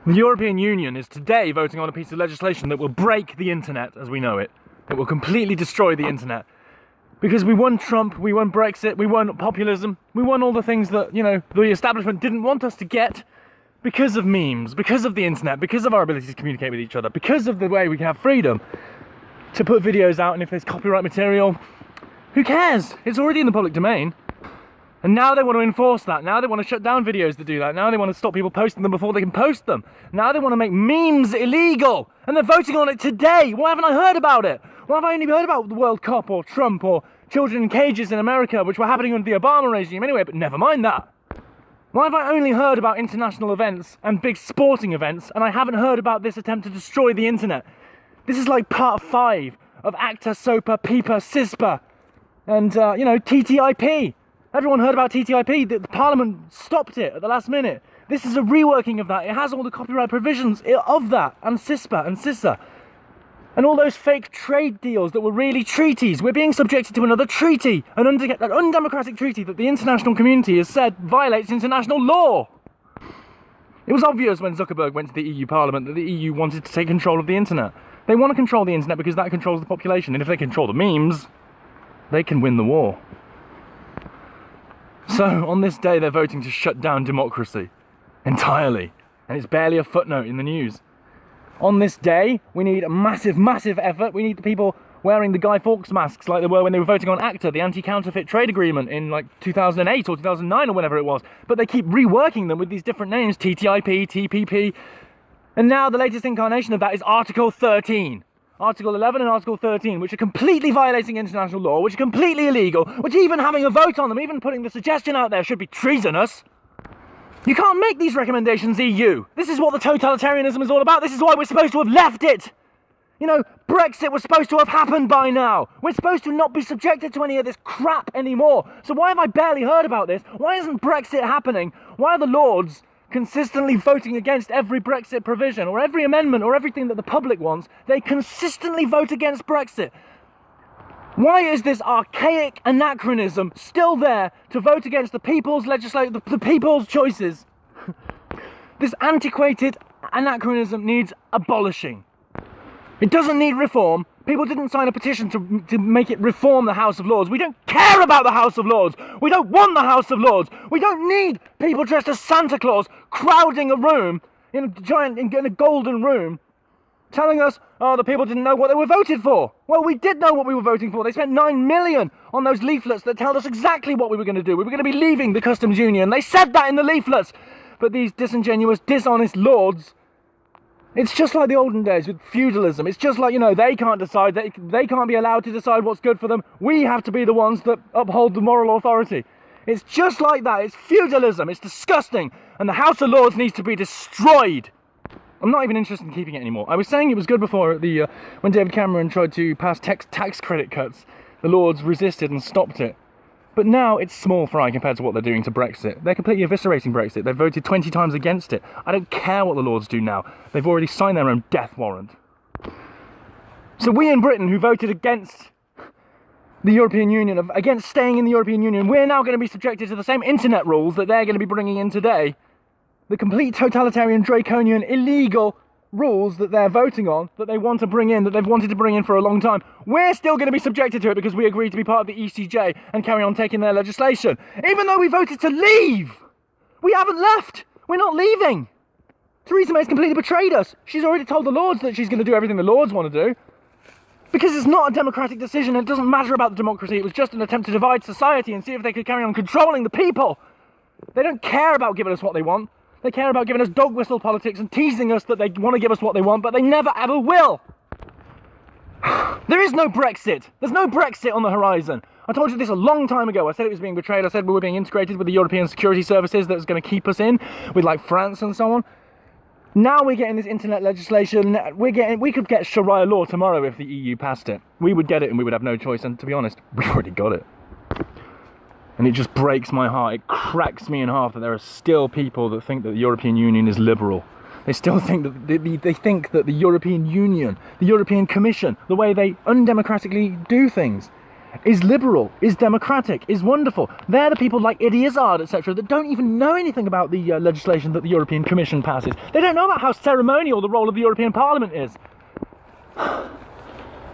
The European Union is today voting on a piece of legislation that will break the internet as we know it. It will completely destroy the internet. Because we won Trump, we won Brexit, we won populism, we won all the things that, you know, the establishment didn't want us to get because of memes, because of the internet, because of our ability to communicate with each other, because of the way we can have freedom to put videos out, and if there's copyright material, who cares? It's already in the public domain. And now they want to enforce that. Now they want to shut down videos that do that. Now they want to stop people posting them before they can post them. Now they want to make memes illegal. And they're voting on it today. Why haven't I heard about it? Why have I only heard about the World Cup or Trump or children in cages in America, which were happening under the Obama regime anyway, but never mind that. Why have I only heard about international events and big sporting events, and I haven't heard about this attempt to destroy the internet? This is like part 5 of ACTA, SOPA, PIPA, CISPA, and, you know, TTIP. Everyone heard about TTIP, the Parliament stopped it at the last minute. This is a reworking of that. It has all the copyright provisions of that, and CISPA and CISA. And all those fake trade deals that were really treaties. We're being subjected to another treaty, an undemocratic treaty that the international community has said violates international law. It was obvious when Zuckerberg went to the EU Parliament that the EU wanted to take control of the internet. They want to control the internet because that controls the population, and if they control the memes, they can win the war. So, on this day, they're voting to shut down democracy entirely, and it's barely a footnote in the news. On this day, we need a massive, massive effort. We need the people wearing the Guy Fawkes masks like they were when they were voting on ACTA, the anti-counterfeit trade agreement in like 2008 or 2009 or whenever it was. But they keep reworking them with these different names, TTIP, TPP. And now the latest incarnation of that is Article 13. Article 11 and Article 13, which are completely violating international law, which are completely illegal, which even having a vote on them, even putting the suggestion out there should be treasonous. You can't make these recommendations, EU. This is what the totalitarianism is all about. This is why we're supposed to have left it. You know, Brexit was supposed to have happened by now. We're supposed to not be subjected to any of this crap anymore. So why have I barely heard about this? Why isn't Brexit happening? Why are the Lords consistently voting against every Brexit provision or every amendment or everything that the public wants? They consistently vote against Brexit. Why is this archaic anachronism still there to vote against the people's the people's choices? This antiquated anachronism needs abolishing. It doesn't need reform. People didn't sign a petition to make it reform the House of Lords. We don't care about the House of Lords. We don't want the House of Lords. We don't need people dressed as Santa Claus crowding a room in a golden room, telling us, oh, the people didn't know what they were voted for. Well, we did know what we were voting for. They spent 9 million on those leaflets that told us exactly what we were going to do. We were going to be leaving the customs union. They said that in the leaflets. But these disingenuous, dishonest lords, it's just like the olden days with feudalism. It's just like, you know, they can't decide. They can't be allowed to decide what's good for them. We have to be the ones that uphold the moral authority. It's just like that. It's feudalism. It's disgusting. And the House of Lords needs to be destroyed. I'm not even interested in keeping it anymore. I was saying it was good before when David Cameron tried to pass tax credit cuts. The Lords resisted and stopped it. But now it's small fry compared to what they're doing to Brexit. They're completely eviscerating Brexit. They've voted 20 times against it. I don't care what the Lords do now. They've already signed their own death warrant. So we in Britain who voted against the European Union, against staying in the European Union, we're now going to be subjected to the same internet rules that they're going to be bringing in today. The complete totalitarian, draconian, illegal rules that they're voting on, that they want to bring in, that they've wanted to bring in for a long time. We're still going to be subjected to it because we agreed to be part of the ECJ and carry on taking their legislation. Even though we voted to leave! We haven't left! We're not leaving! Theresa May's completely betrayed us. She's already told the Lords that she's going to do everything the Lords want to do. Because it's not a democratic decision, it doesn't matter about the democracy, it was just an attempt to divide society and see if they could carry on controlling the people. They don't care about giving us what they want. They care about giving us dog whistle politics and teasing us that they want to give us what they want, but they never ever will. There is no Brexit. There's no Brexit on the horizon. I told you this a long time ago. I said it was being betrayed. I said we were being integrated with the European security services that was going to keep us in, with like France and so on. Now we're getting this internet legislation. We could get Sharia law tomorrow if the EU passed it. We would get it and we would have no choice. And to be honest, we've already got it. And it just breaks my heart. It cracks me in half that there are still people that think that the European Union is liberal. They still think that they think that the European Union, the European Commission, the way they undemocratically do things, is liberal, is democratic, is wonderful. They're the people like Izzard, etc., that don't even know anything about the legislation that the European Commission passes. They don't know about how ceremonial the role of the European Parliament is.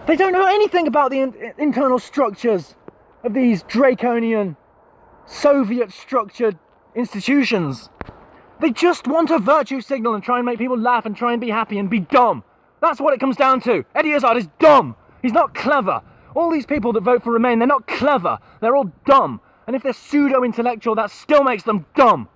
They don't know anything about the internal structures of these draconian, Soviet-structured institutions. They just want a virtue signal and try and make people laugh and try and be happy and be dumb. That's what it comes down to. Izzard is dumb. He's not clever. All these people that vote for Remain, they're not clever. They're all dumb. And if they're pseudo-intellectual, that still makes them dumb.